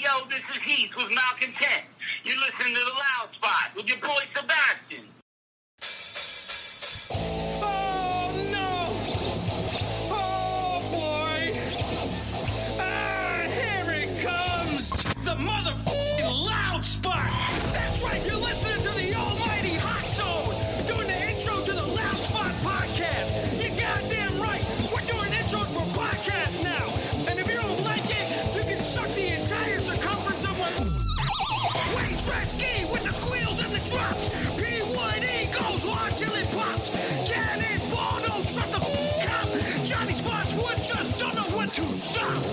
yo, this is Heath with Malcontent. You're listening to The Loud Spot with your boy Sebastian. Oh, no! Oh, boy! Ah, here it comes! The motherfucking Loud Spot! That's right, you're listening to the almighty Hot Zone! Doing the intro to the Loud Spot podcast! You're goddamn right! We're doing intros for podcasts now! And if you don't like it, you can suck the entire circumference of my... Wayne Tretzky with the squeals and the drops! P1E goes hard till it pops! Cannonball, don't trust a cop! Johnny Spotswood just don't know when to stop!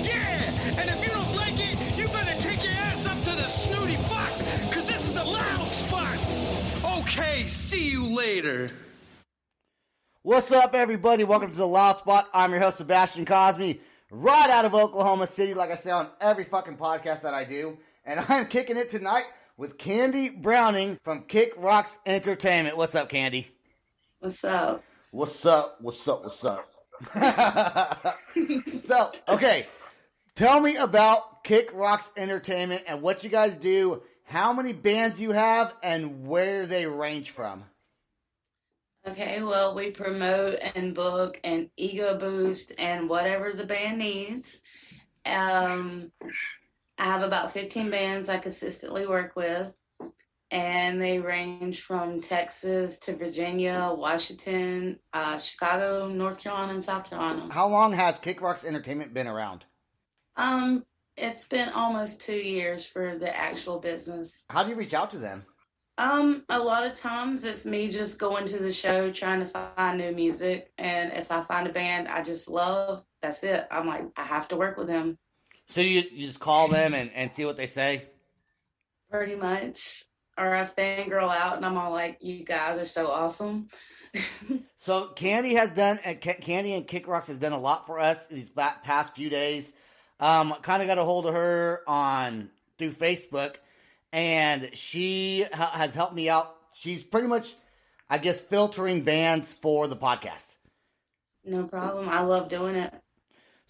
Yeah! And if you don't like it, you better take your ass up to the snooty box, cause this is the Loud Spot! Okay, see you later. What's up, everybody? Welcome to the Loud Spot. I'm your host, Sebastian Cosme, right out of Oklahoma City, like I say on every fucking podcast that I do. And I'm kicking it tonight with Kandy Browning from Kik Rocks Entertainment. What's up, Kandy? What's up? What's up? What's up? What's up? So, okay. Tell me about Kik Rocks Entertainment and what you guys do, how many bands you have, and where they range from. Okay, well, we promote and book and ego boost and whatever the band needs. I have about 15 bands I consistently work with, and they range from Texas to Virginia, Washington, Chicago, North Carolina, and South Carolina. How long has Kik Rocks Entertainment been around? It's been almost 2 years for the actual business. How do you reach out to them? A lot of times it's me just going to the show trying to find new music, and if I find a band I just love, that's it. I'm like, I have to work with them. So you just call them and see what they say? Pretty much. Or I fangirl out and I'm all like, you guys are so awesome. So Kandy and Kik Rocks has done a lot for us these past few days. Kind of got a hold of her through Facebook, and she has helped me out. She's pretty much, I guess, filtering bands for the podcast. No problem. I love doing it.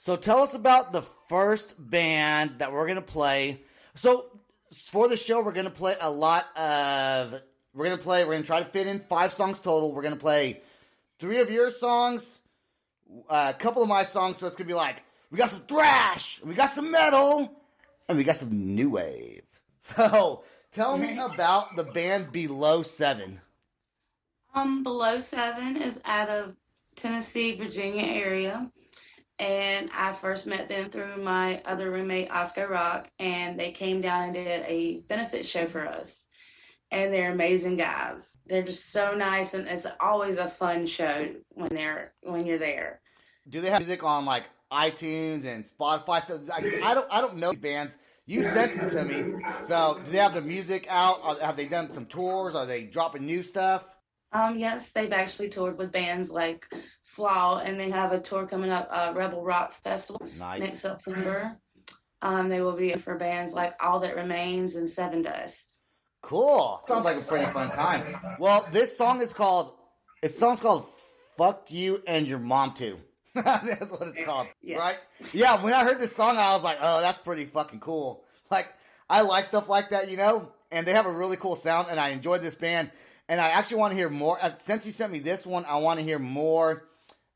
So tell us about the first band that we're going to play. So for the show, we're going to play we're going to try to fit in 5 songs total. We're going to play 3 of your songs, a couple of my songs. So it's going to be like, we got some thrash, we got some metal, and we got some new wave. So tell me about the band Below 7. Below 7 is out of Tennessee, Virginia area. And I first met them through my other roommate, Oscar Rock, and they came down and did a benefit show for us. And they're amazing guys. They're just so nice, and it's always a fun show when you're there. Do they have music on like iTunes and Spotify? So I don't know these bands. You sent them to me. So do they have the music out? Have they done some tours? Are they dropping new stuff? Yes, they've actually toured with bands like Flaw, and they have a tour coming up, Rebel Rock Festival, next September. They will be for bands like All That Remains and Seven Dust. Cool. Sounds like a pretty fun time. Well, this song is called Fuck You and Your Mom Too. That's what it's called, yes. Right? Yeah, when I heard this song, I was like, oh, that's pretty fucking cool. Like, I like stuff like that, and they have a really cool sound, and I enjoyed this band. And I actually want to hear more. Since you sent me this one, I want to hear more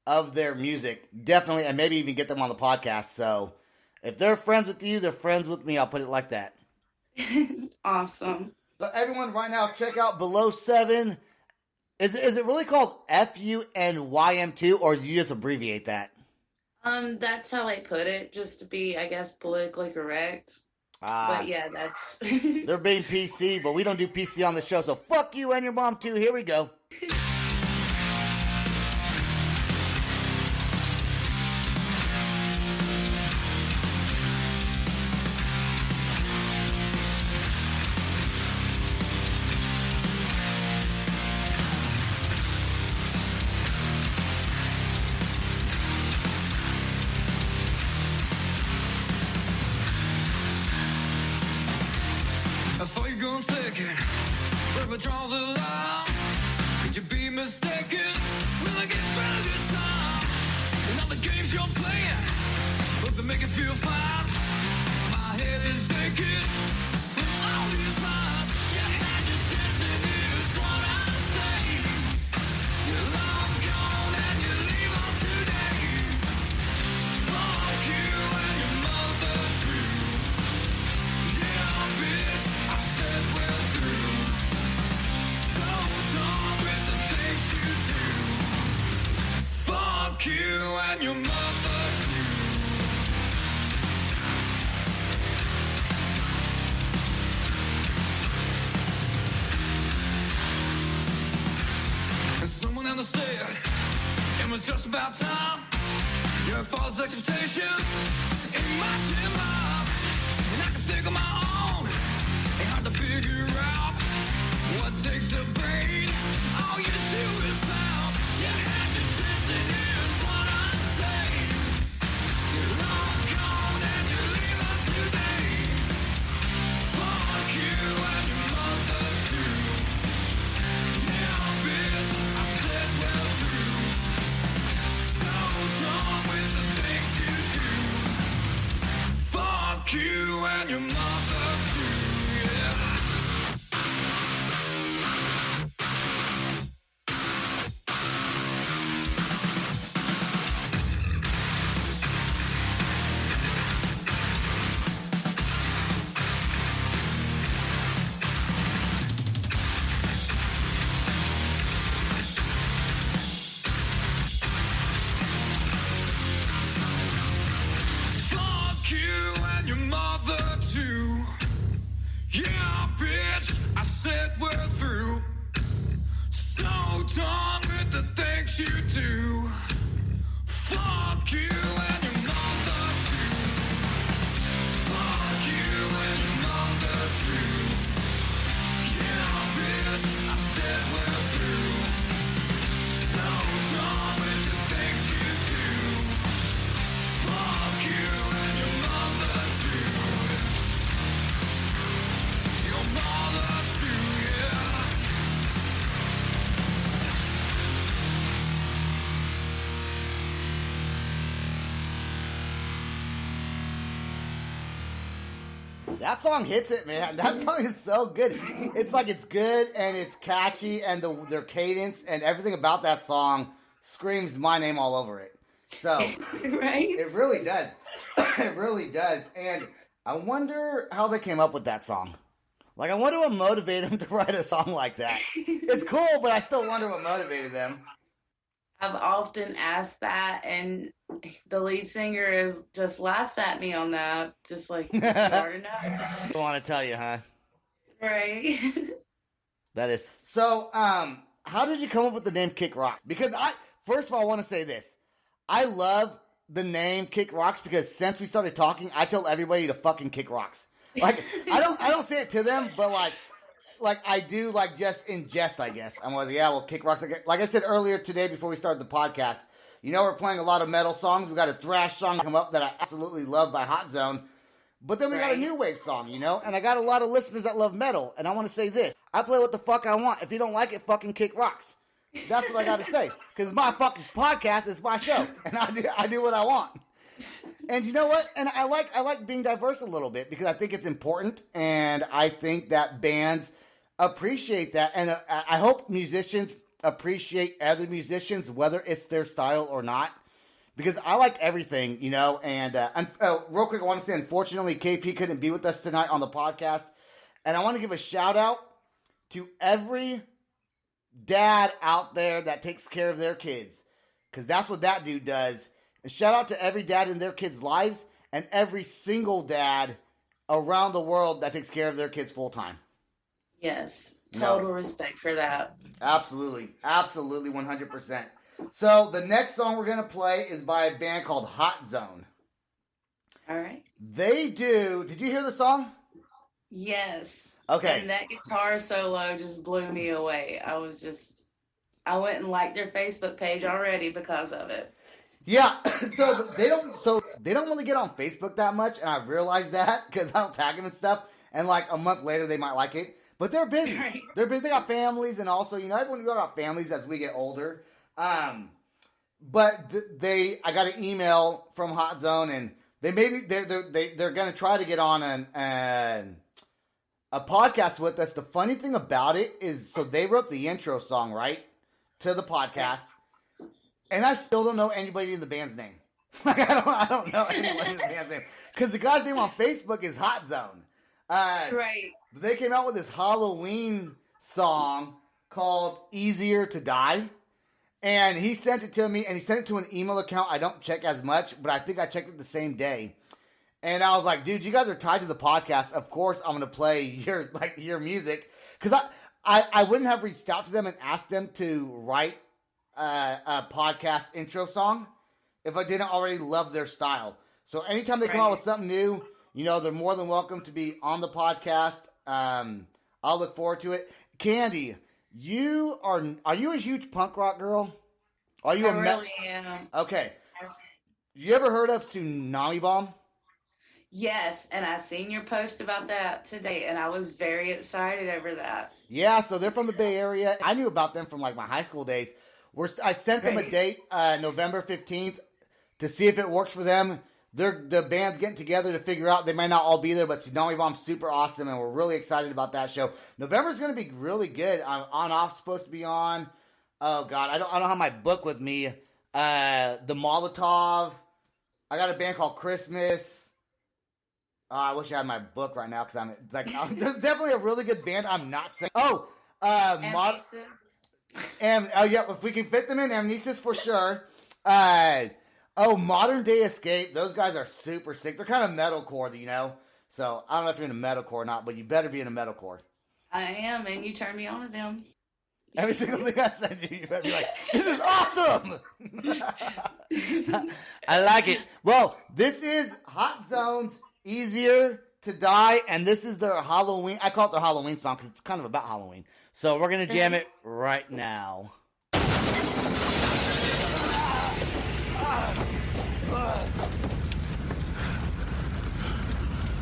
of their music. Definitely, and maybe even get them on the podcast. So if they're friends with you, they're friends with me. I'll put it like that. Awesome. So everyone right now, check out Below 7. Is it really called FUNYM2, or do you just abbreviate that? That's how they put it, just to be, I guess, politically correct. But yeah, that's... They're being PC, but we don't do PC on the show, so fuck you and your mom too. Here we go. Before you go and second, where we draw the line, could you be mistaken? Will I get better this time? And all the games you're playing, hope they make it feel fine. You and your mother too. And someone else said it was just about time. Your false expectations in my dim life, and I can think of my own. Ain't hard to figure out what takes the pain. All you do is pound. You had your chance and here's what I say. You're long gone and you leave us today. Fuck you and your mother too. Yeah, bitch, I said well through. So done with the things you do. Fuck you and your mother too, yeah. Fuck you and your mother too. Yeah, bitch, I said we're through. So done with the things you do. Fuck you and your mother too. Fuck you and your mother too. Yeah, bitch, I said we're through. So done with the things you do. Fuck you and your mother too. Your mother too, yeah. That song hits it, man. That song is so good. It's like it's good and it's catchy, and their cadence and everything about that song screams my name all over it. So Right? it really does. It really does. And I wonder how they came up with that song. Like, I wonder what motivated them to write a song like that. It's cool, but I still wonder what motivated them. I've often asked that, and the lead singer is just laughs at me on that. Just like, hard enough. I want to tell you, huh? Right? That is. So, how did you come up with the name Kik Rocks? Because first of all, I want to say this. I love the name Kik Rocks because since we started talking, I tell everybody to fucking kick rocks. Like, I don't say it to them, but like I do, like, just in jest, I guess. I'm like, yeah, well, Kik Rocks. Like I said earlier today before we started the podcast, you know, we're playing a lot of metal songs. We got a thrash song come up that I absolutely love by Hot Zone. But then we got a new wave song, you know? And I got a lot of listeners that love metal. And I want to say this. I play what the fuck I want. If you don't like it, fucking kick rocks. That's what I got to say. Because it's my fucking podcast. It's my show. And I do what I want. And you know what? And I like being diverse a little bit because I think it's important. And I think that bands appreciate that. And I hope musicians appreciate other musicians, whether it's their style or not. Because I like everything, you know. And real quick, I want to say, unfortunately, KP couldn't be with us tonight on the podcast. And I want to give a shout out to every dad out there that takes care of their kids. Because that's what that dude does. And shout out to every dad in their kids' lives and every single dad around the world that takes care of their kids full time. Yes. Total respect for that. Absolutely. Absolutely, 100%. So the next song we're going to play is by a band called Hot Zone. All right. Did you hear the song? Yes. Okay. And that guitar solo just blew me away. I went and liked their Facebook page already because of it. Yeah, so they don't really get on Facebook that much, and I realized that because I don't tag them and stuff. And like a month later, they might like it, but they're busy. Right. They're busy. They got families, and also, you know, everyone got families as we get older. But I got an email from Hot Zone, and they're going to try to get on a podcast with us. The funny thing about it is, so they wrote the intro song, right, to the podcast, and I still don't know anybody in the band's name. Like I don't know anybody in the band's name because the guy's name on Facebook is Hot Zone. Right. They came out with this Halloween song called "Easier to Die." And he sent it to me, and he sent it to an email account I don't check as much, but I think I checked it the same day. And I was like, dude, you guys are tied to the podcast. Of course I'm going to play your music. Because I wouldn't have reached out to them and asked them to write a podcast intro song if I didn't already love their style. So anytime they come out with something new, they're more than welcome to be on the podcast. I'll look forward to it. Kandy, are you a huge punk rock girl? Are you really am. Okay. You ever heard of Tsunami Bomb? Yes, and I seen your post about that today, and I was very excited over that. Yeah, so they're from the Bay Area. I knew about them from my high school days. I sent them a date, November 15th, to see if it works for them. The band's getting together to figure out. They might not all be there, but Tsunami Bomb's super awesome, and we're really excited about that show. November's going to be really good. On Off's supposed to be on. Oh God, I don't have my book with me. The Molotov. I got a band called Christmas. I wish I had my book right now because there's definitely a really good band. I'm not saying. If we can fit them in, Amnesis for sure. Modern Day Escape. Those guys are super sick. They're kind of metalcore, So I don't know if you're into metalcore or not, but you better be into metalcore. I am, and you turned me on to them. Every single thing I send you better be like, this is awesome! I like it. Well, this is Hot Zone's Easier to Die, and this is their Halloween. I call it their Halloween song because it's kind of about Halloween. So we're going to jam it right now.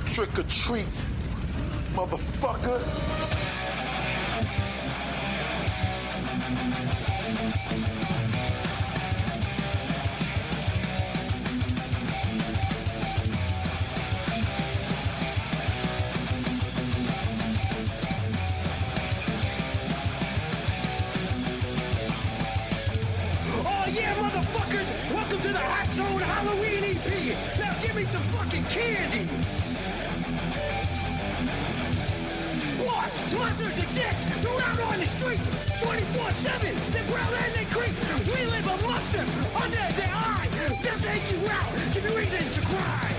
Trick or treat, motherfucker. Oh yeah, motherfuckers! Welcome to the Hot Zone Halloween EP! Now give me some fucking candy! Lost! Monsters exist! They're out on the street! 24/7! They growl and they creep! We live amongst them! Under their eye! They'll take you out! Give you reasons to cry!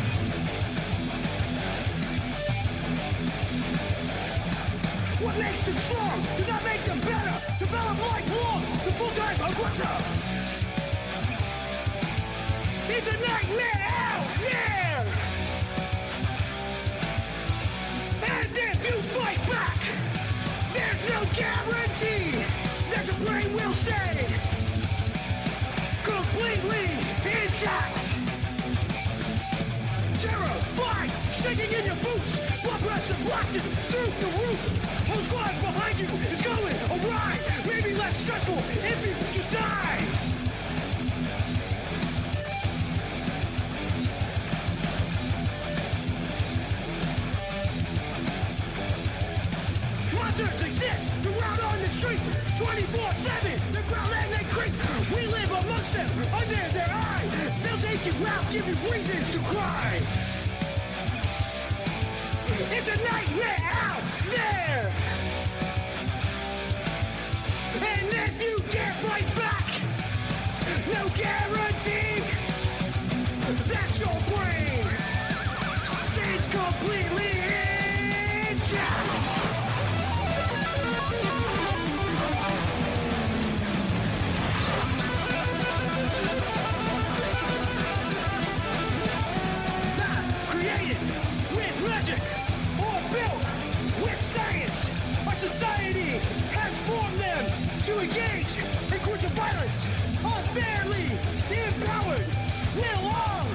What makes them strong does not make them better! Develop lifelong! The full-time aggressor! It's a nightmare out there! And if you fight back, there's no guarantee that your brain will stay completely intact. Terrified, shaking in your boots, blood pressure blasting through the roof. Whole squad behind you is going awry. Maybe less stressful if you just die. Monsters exist, they're out on the street, 24/7, they growl and they creep. We live amongst them, under their eye. They'll take you out, give you reasons to cry. It's a nightmare out there. And if you can't fight back, no guarantee that your brain stays completely intact. Created with logic or built with science. Our society has formed them to engage in crimes of violence. Unfairly empowered will all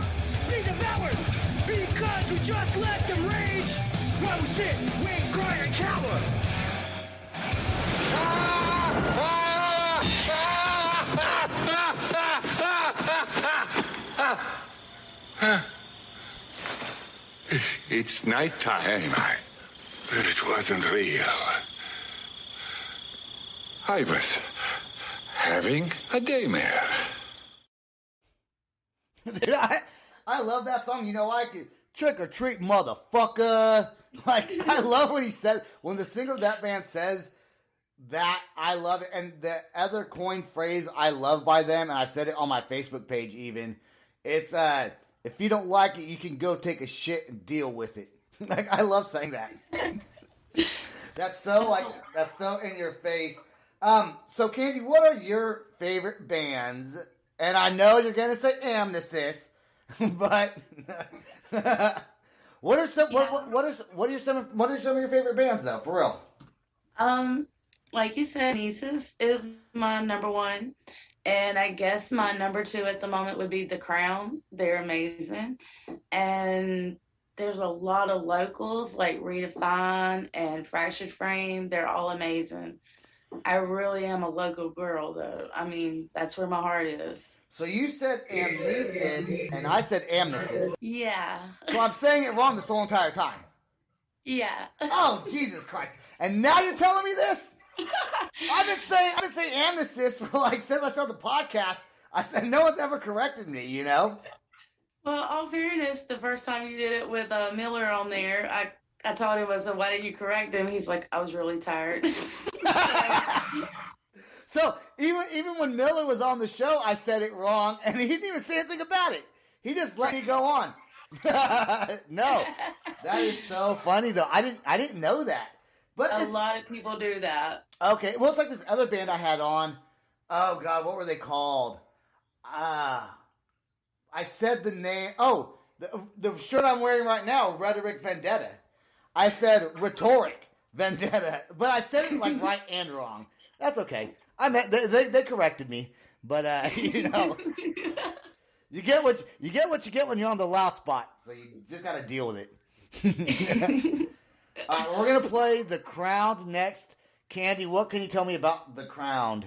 be devoured because we just let them rage while we sit, wait, cry, and cower. It's nighttime. It wasn't real. I was having a daymare. Dude, I love that song. You know, I could trick or treat, motherfucker. Like, I love when he says, when the singer of that band says that, I love it. And the other coined phrase I love by them, and I said it on my Facebook page even, it's, if you don't like it, you can go take a shit and deal with it. Like, I love saying that. That's so in your face. So Kandy, what are your favorite bands? And I know you're gonna say Amnesis, but what are some of your favorite bands though, for real? Like you said, Amnesis is my number one, and I guess my number two at the moment would be The Crown. They're amazing, and there's a lot of locals like Redefine and Fractured Frame. They're all amazing. I really am a local girl, though. I mean, that's where my heart is. So you said Amnesis, and I said Amnesis. Yeah. So I'm saying it wrong this whole entire time. Yeah. Oh, Jesus Christ. And now you're telling me this? I've been saying Amnesis for like, since I started the podcast. I said no one's ever corrected me, you know? Well, all fairness, the first time you did it with Miller on there, I told him, I said, why didn't you correct him? He's like, I was really tired. So even when Miller was on the show, I said it wrong, and he didn't even say anything about it. He just let me go on. No, that is so funny though. I didn't know that. But a lot of people do that. Okay, well, it's like this other band I had on. Oh God, what were they called? I said the name. Oh, the shirt I'm wearing right now, Rhetoric Vendetta. I said Rhetoric Vendetta, but I said it like right and wrong. That's okay. I meant they corrected me, but you know, you get what you get when you're on the loud spot. So you just got to deal with it. We're gonna play The Crown next. Kandy, what can you tell me about The Crown?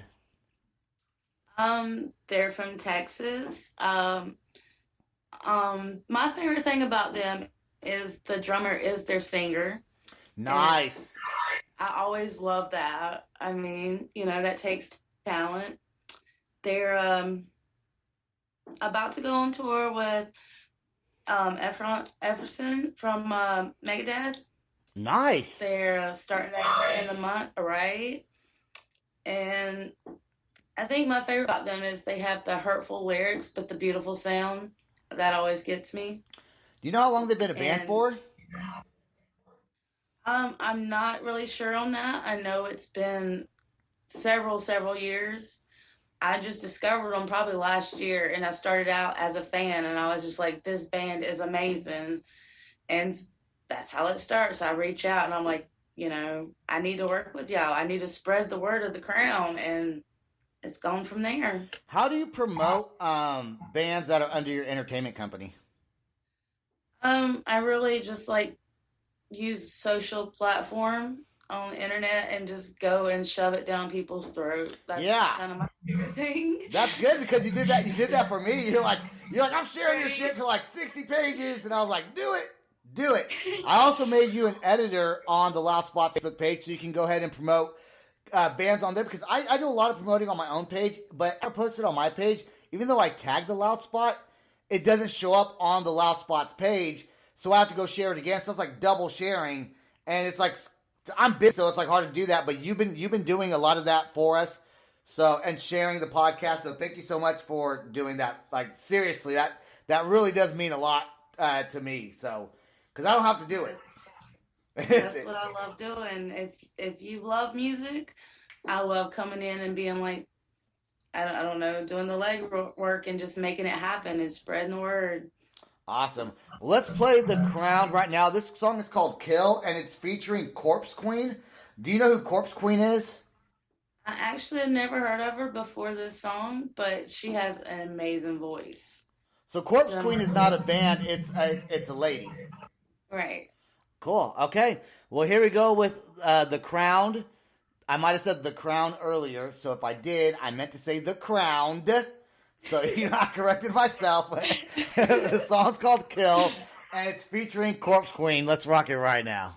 They're from Texas. My favorite thing about them is the drummer is their singer. Nice. I always love that. I mean, you know, that takes talent. They're about to go on tour with Efferson from Megadeth. Nice. They're starting out in the month, right? And I think my favorite about them is they have the hurtful lyrics, but the beautiful sound. That always gets me. Do you know how long they've been a band for? I'm not really sure on that. I know it's been several years. I just discovered them probably last year, and I started out as a fan, and I was just like, this band is amazing. And that's how it starts. I reach out, and I'm like, you know, I need to work with y'all. I need to spread the word of The Crown, and it's gone from there. How do you promote bands that are under your entertainment company? I really just like use social platform on the internet and just go and shove it down people's throat. That's kind of my favorite thing. That's good because you did that. You did that for me. You're like, I'm sharing your shit to like 60 pages, and I was like, do it. I also made you an editor on the Loud Spot Facebook page, so you can go ahead and promote bands on there, because I do a lot of promoting on my own page, but I post it on my page. Even though I tag the Loud Spot, it doesn't show up on the Loud Spot's page, so I have to go share it again. So it's like double sharing, and it's like I'm busy, so it's like hard to do that. But you've been doing a lot of that for us, so, and sharing the podcast. So thank you so much for doing that. Like seriously, that really does mean a lot to me. So because I don't have to do it. That's what I love doing. If you love music, I love coming in and being like, I don't know, doing the leg work and just making it happen and spreading the word. Awesome. Let's play The Crown right now. This song is called Kill, and it's featuring Corpse Queen. Do you know who Corpse Queen is? I actually have never heard of her before this song, but she has an amazing voice. So Corpse Queen is not a band, it's a lady. Right. Cool. Okay. Well, here we go with The Crown. I might have said The Crown earlier, so if I did, I meant to say The Crowned. So, I corrected myself. The song's called Kill, And it's featuring Corpse Queen. Let's rock it right now.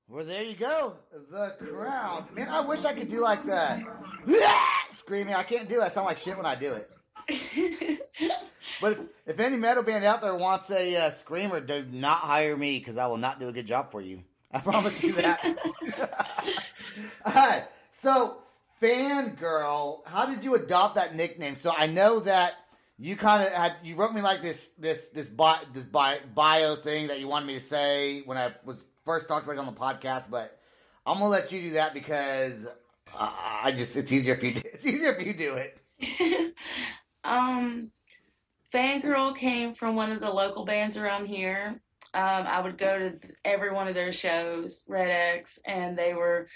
Well, there you go. The Crown. Man, I wish I could do like that. Screaming. I can't do it. I sound like shit when I do it. But if any metal band out there wants a screamer, do not hire me because I will not do a good job for you. I promise you that. All right. So, Fangirl, how did you adopt that nickname? So I know that you kind of you wrote me like this bio thing that you wanted me to say when I was first talked about it on the podcast, but I'm gonna let you do that because it's easier if you do it. Fangirl came from one of the local bands around here. I would go to every one of their shows, Red X, and their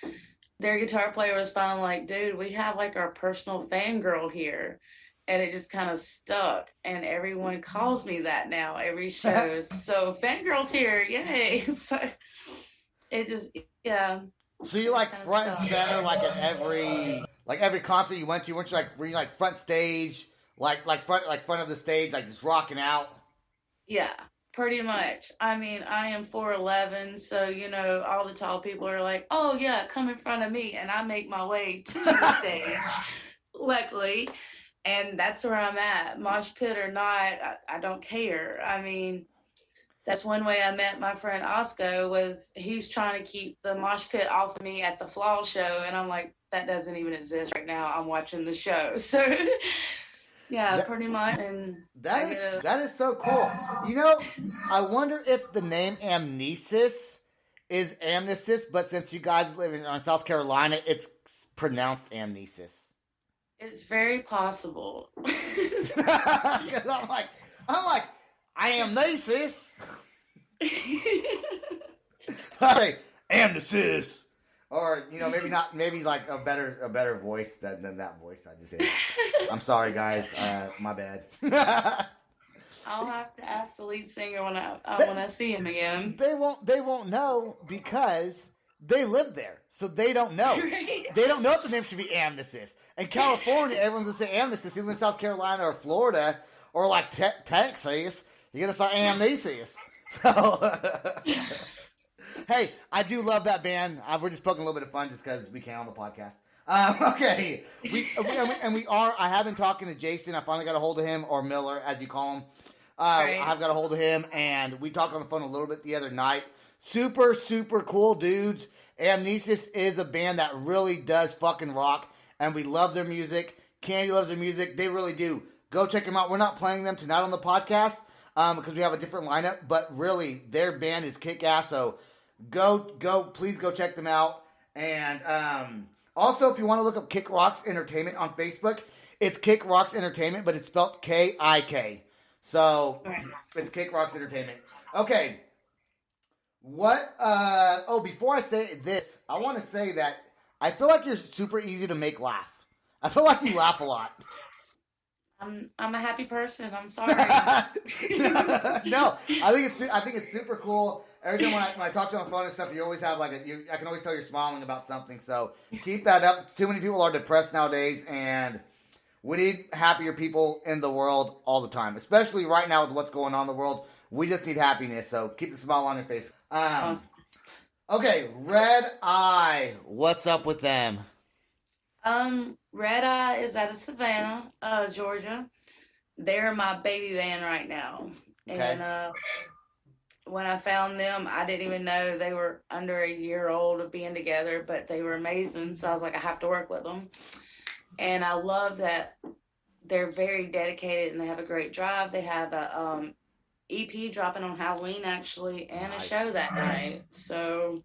guitar player was finally like, dude, we have like our personal fangirl here. And it just kind of stuck. And everyone calls me that now, every show. So Fangirl's here, yay. So it just, yeah. So you're like front and center, like at every concert you went to, were you like front stage, like front of the stage, like just rocking out? Yeah. Pretty much. I mean, I am 4'11", so all the tall people are like, "Oh yeah, come in front of me," and I make my way to the stage, luckily, and that's where I'm at. Mosh pit or not, I don't care. I mean, that's one way I met my friend Osco, was he's trying to keep the mosh pit off of me at the Flaw show, and I'm like, that doesn't even exist right now. I'm watching the show, so. Yeah, pretty much. And that is so cool. I wonder if the name Amnesis is Amnesis, but since you guys live in South Carolina, it's pronounced Amnesis. It's very possible. Because I'm like, I am Amnesis. I say Amnesis. Or, maybe like a better voice than that voice I just did. I'm sorry, guys. My bad. I'll have to ask the lead singer when I see him again. They won't know because they live there, so they don't know. Right? They don't know if the name should be Amnesis. In California, everyone's gonna say Amnesis. Even in South Carolina or Florida or like Texas, you're gonna say Amnesis. So. Hey, I do love that band. We're just poking a little bit of fun just because we can on the podcast. Okay. I have been talking to Jason. I finally got a hold of him, or Miller, as you call him. Right. I've got a hold of him, and we talked on the phone a little bit the other night. Super, super cool dudes. Amnesis is a band that really does fucking rock, and we love their music. Kandy loves their music. They really do. Go check them out. We're not playing them tonight on the podcast because we have a different lineup, but really, their band is kick-ass, so please go check them out. And also, if you want to look up Kik Rocks Entertainment on Facebook, it's Kik Rocks Entertainment, but it's spelled K-I-K. So, it's Kik Rocks Entertainment. Okay. Before I say this, I want to say that I feel like you're super easy to make laugh. I feel like you laugh a lot. I'm a happy person. I'm sorry. No, I think it's super cool. Every time when I talk to you on the phone and stuff, you always have I can always tell you're smiling about something. So keep that up. Too many people are depressed nowadays, and we need happier people in the world all the time, especially right now with what's going on in the world. We just need happiness. So keep the smile on your face. Awesome. Okay, Red Eye. What's up with them? Red Eye is out of Savannah, Georgia. They're my baby band right now. Okay. And when I found them, I didn't even know they were under a year old of being together, but they were amazing. So I was like, I have to work with them. And I love that they're very dedicated and they have a great drive. They have a EP dropping on Halloween, actually, and a show that night. So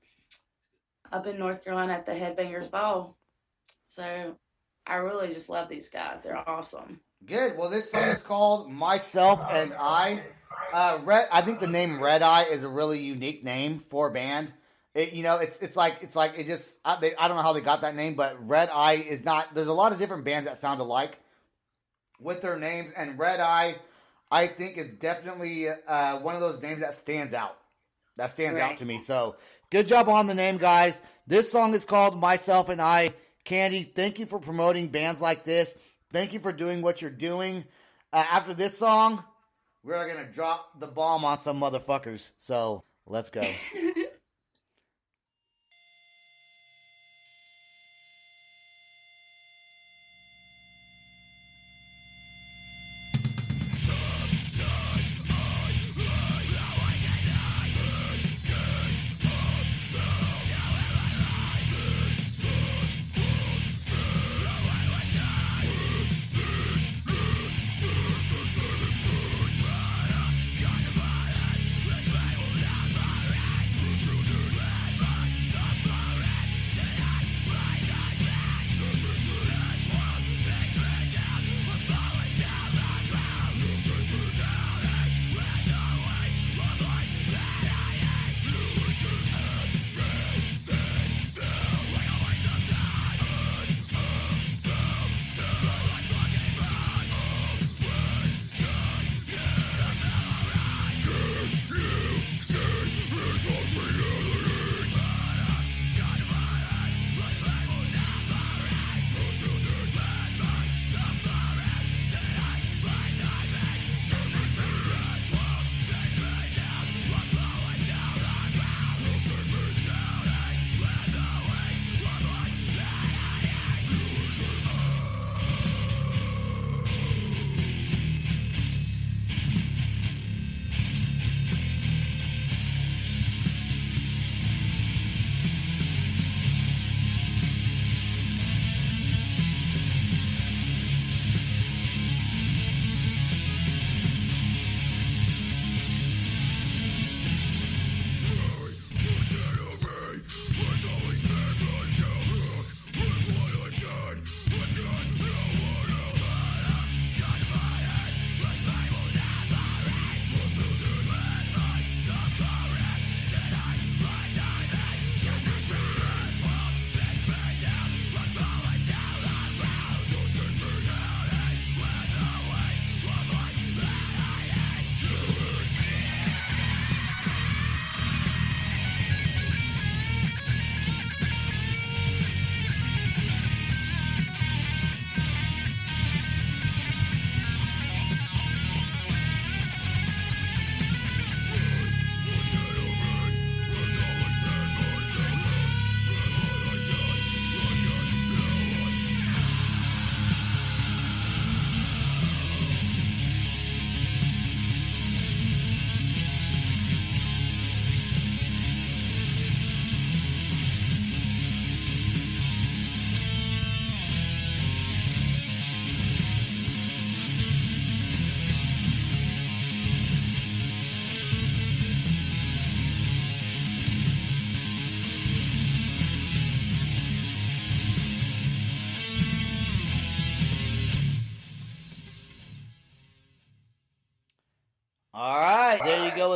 up in North Carolina at the Headbangers Ball. So I really just love these guys. They're awesome. Good. Well, this song is called Myself and I. I think the name Red Eye is a really unique name for a band. I don't know how they got that name, but Red Eye is not. There's a lot of different bands that sound alike with their names, and Red Eye, I think, is definitely one of those names that stands out. That stands out to me. So good job on the name, guys. This song is called Myself and I. Kandy, thank you for promoting bands like this. Thank you for doing what you're doing. After this song, we're going to drop the bomb on some motherfuckers. So, let's go.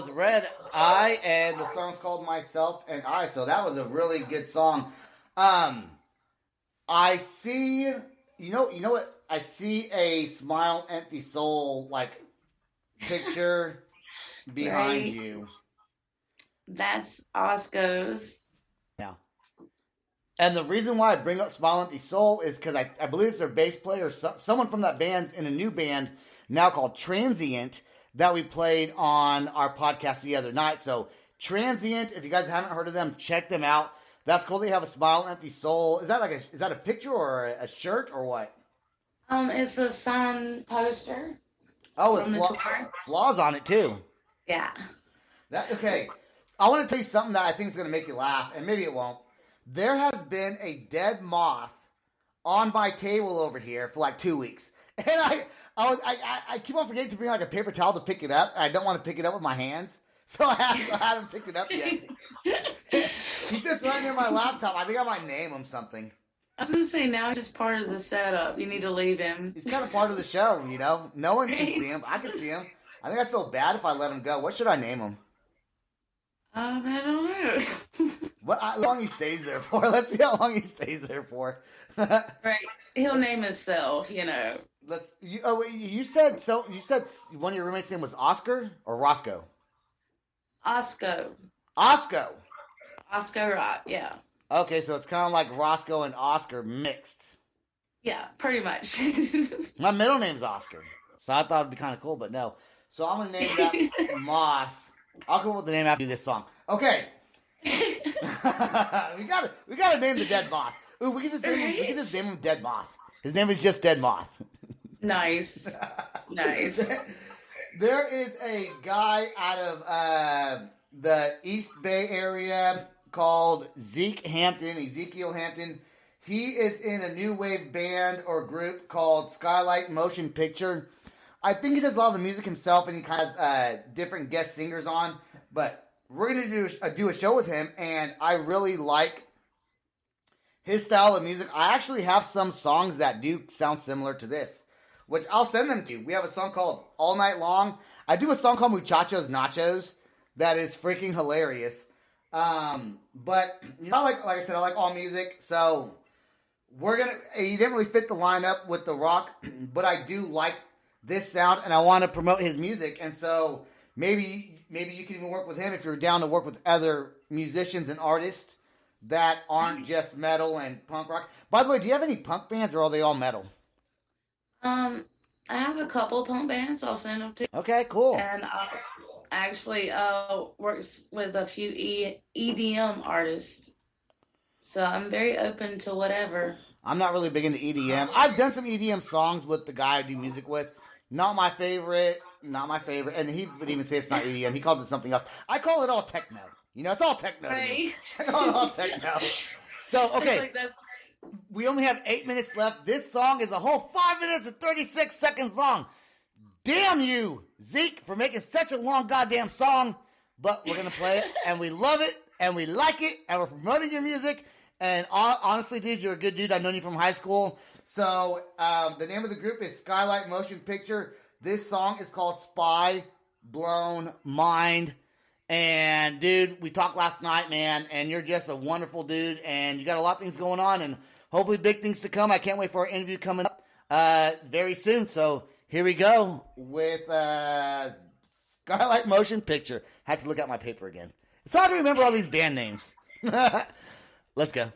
was Red Eye, and the song's called Myself and I. So that was a really good song. I see, you know what? I see a Smile Empty Soul, like, picture behind you. That's Osco's. Yeah. And the reason why I bring up Smile Empty Soul is because I believe it's their bass player, someone from that band's in a new band now called Transient that we played on our podcast the other night. So Transient, if you guys haven't heard of them, check them out. That's cool. They have a Smile Empty Soul. Is that a picture or a shirt or what? It's a signed poster. Oh, with flaws on it too. Yeah. Okay. I want to tell you something that I think is going to make you laugh, and maybe it won't. There has been a dead moth on my table over here for like 2 weeks, and I keep on forgetting to bring like a paper towel to pick it up. I don't want to pick it up with my hands, so I haven't picked it up yet. He's just right near my laptop. I think I might name him something. I was going to say, now it's just part of the setup. You need to leave him. He's kind of part of the show, you know. No one can see him. I can see him. I think I feel bad if I let him go. What should I name him? I don't know. How long he stays there for? Let's see how long he stays there for. Right. He'll name himself, you know. You said one of your roommates' name was Oscar or Roscoe? Osco. Osco Rock, yeah. Okay, so it's kind of like Roscoe and Oscar mixed. Yeah, pretty much. My middle name's Oscar, so I thought it'd be kind of cool, but no. So I'm gonna name that moth. I'll come up with the name after this song. Okay. we gotta name the dead moth. Ooh, we can just name him Dead Moth. His name is just Dead Moth. Nice. There is a guy out of the East Bay area called Ezekiel Hampton. He is in a new wave band or group called Skylight Motion Picture. I think he does a lot of the music himself, and he kind of has different guest singers on. But we're going to do a show with him, and I really like his style of music. I actually have some songs that do sound similar to this, which I'll send them to you. We have a song called All Night Long. I do a song called Muchachos Nachos that is freaking hilarious. But you know, like I said, I like all music, so he didn't really fit the lineup with the rock, but I do like this sound, and I want to promote his music, and so maybe you can even work with him if you're down to work with other musicians and artists that aren't just metal and punk rock. By the way, do you have any punk bands, or are they all metal? I have a couple punk bands I'll send them to. Okay, cool. And actually works with a few EDM artists. So I'm very open to whatever. I'm not really big into EDM. I've done some EDM songs with the guy I do music with. Not my favorite. And he would even say it's not EDM. He calls it something else. I call it all techno. You know, it's all techno. Right. I call it all techno. So, okay. We only have 8 minutes left. This song is a whole 5 minutes and 36 seconds long. Damn you, Zeke, for making such a long goddamn song. But we're going to play it, and we love it, and we like it, and we're promoting your music. And honestly, dude, you're a good dude. I've known you from high school. So the name of the group is Skylight Motion Picture. This song is called Spy Blown Mind. And, dude, we talked last night, man, and you're just a wonderful dude, and you got a lot of things going on, and hopefully big things to come. I can't wait for our interview coming up very soon. So here we go with Skylight Motion Picture. Had to look at my paper again. It's hard to remember all these band names. Let's go.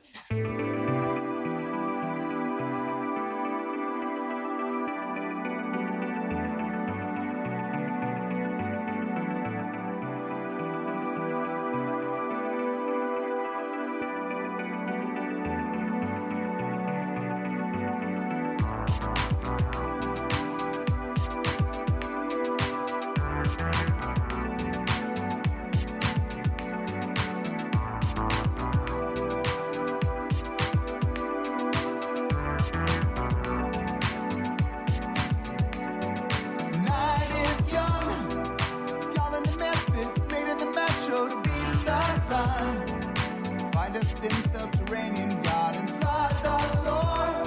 Find us in subterranean gardens. Fly the floor.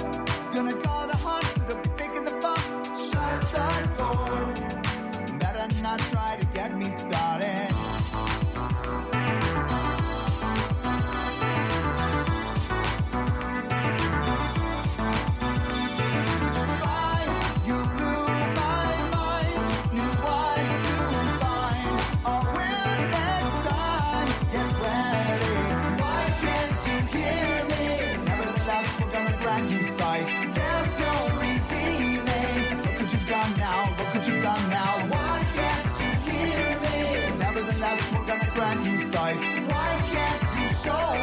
Gonna call the haunts that'll be making the bump. Shut the door. Better not try to get me started.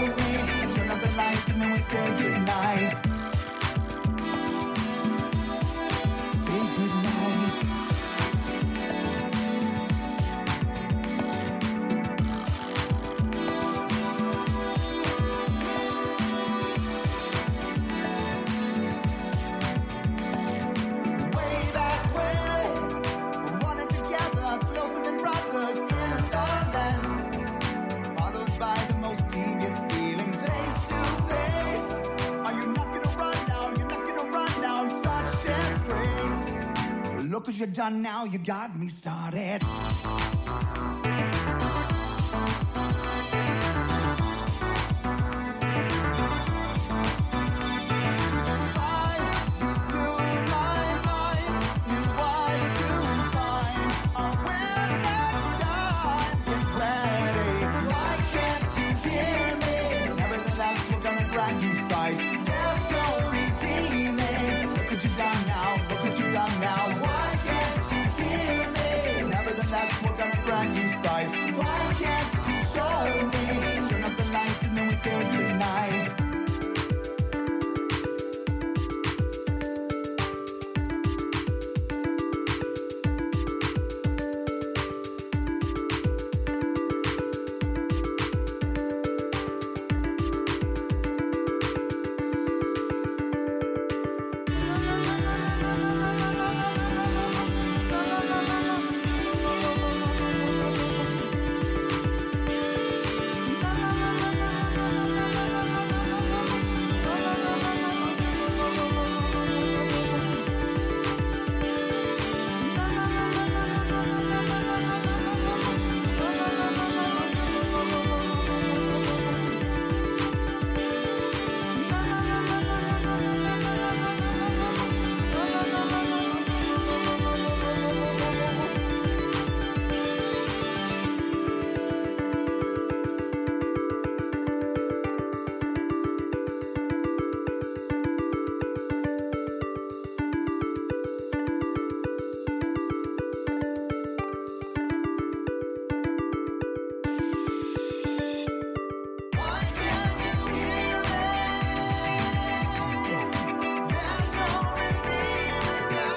me. Turn out the lights and then we say goodnight. Say goodnight. Way back when, we're running together, closer than brothers, insolence, followed by the most devious feelings, face to face. Are you not gonna run now? You're not gonna run now, such disgrace. Look what you done now, you got me started. Spy, you blew my mind. Knew what to find. I'll win next time. Get ready. Why can't you hear me? Nevertheless, we're gonna grind you sight. There's no redeeming. Look what you done now. Look what you done now. Why can't you hear me? Nevertheless, we're gonna grind you sight. Why can't you show me? Turn up the lights and then we say goodnight. Why can't you hear me? There's no redeeming now.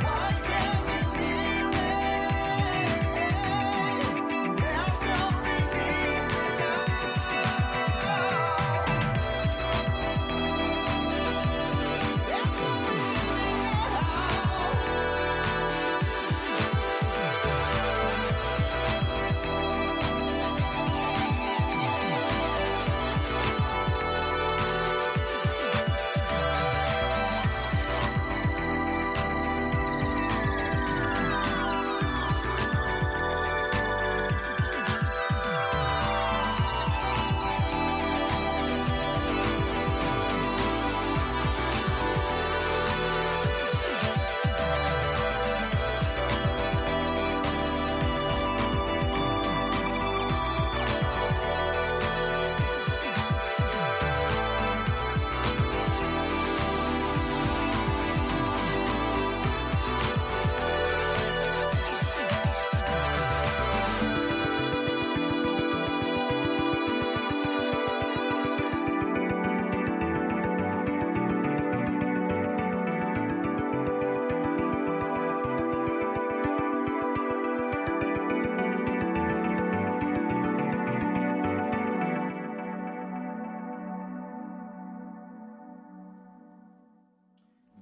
Why can't you hear me? There's no redeeming now. There's no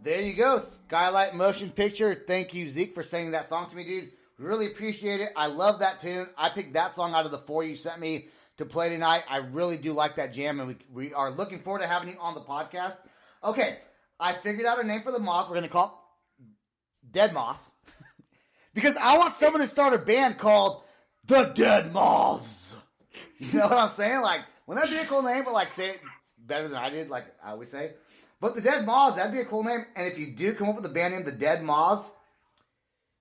There you go. Skylight Motion Picture. Thank you, Zeke, for sending that song to me, dude. Really appreciate it. I love that tune. I picked that song out of the 4 you sent me to play tonight. I really do like that jam, and we are looking forward to having you on the podcast. Okay, I figured out a name for the moth. We're going to call it Dead Moth. Because I want someone to start a band called The Dead Moths. You know what I'm saying? Like, wouldn't that be a cool name? But, like, say it better than I did, like I always say. But The Dead Moths, that'd be a cool name. And if you do come up with a band name, The Dead Moths,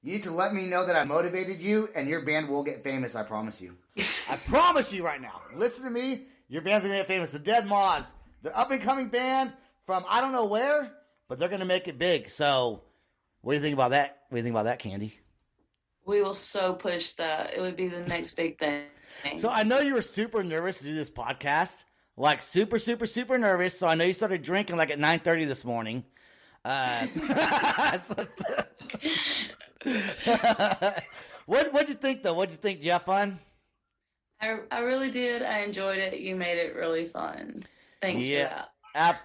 you need to let me know that I motivated you, and your band will get famous, I promise you. I promise you right now. Listen to me. Your band's going to get famous. The Dead Moths. They're an up-and-coming band from I don't know where, but they're going to make it big. So, what do you think about that? What do you think about that, Kandy? We will so push that. It would be the next big thing. So I know you were super nervous to do this podcast, like super, super, super nervous. So I know you started drinking like at 9:30 this morning. What'd you think though? What'd you think? Did you have fun? I really did. I enjoyed it. You made it really fun. Thanks for that.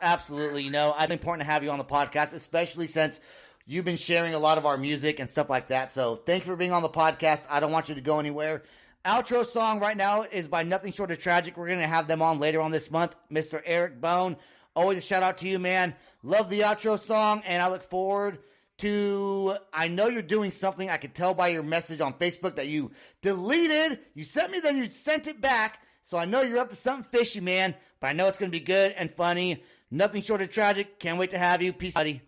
Absolutely. You know, I think it's important to have you on the podcast, especially since you've been sharing a lot of our music and stuff like that. So thanks for being on the podcast. I don't want you to go anywhere. Outro song right now is by Nothing Short of Tragic. We're going to have them on later on this month. Mr. Eric Bone. Always a shout out to you, man. Love the outro song, and I look forward to, I know you're doing something. I could tell by your message on Facebook that you deleted. You sent me, then you sent it back. So I know you're up to something fishy, man. But I know it's going to be good and funny. Nothing Short of Tragic. Can't wait to have you. Peace, buddy.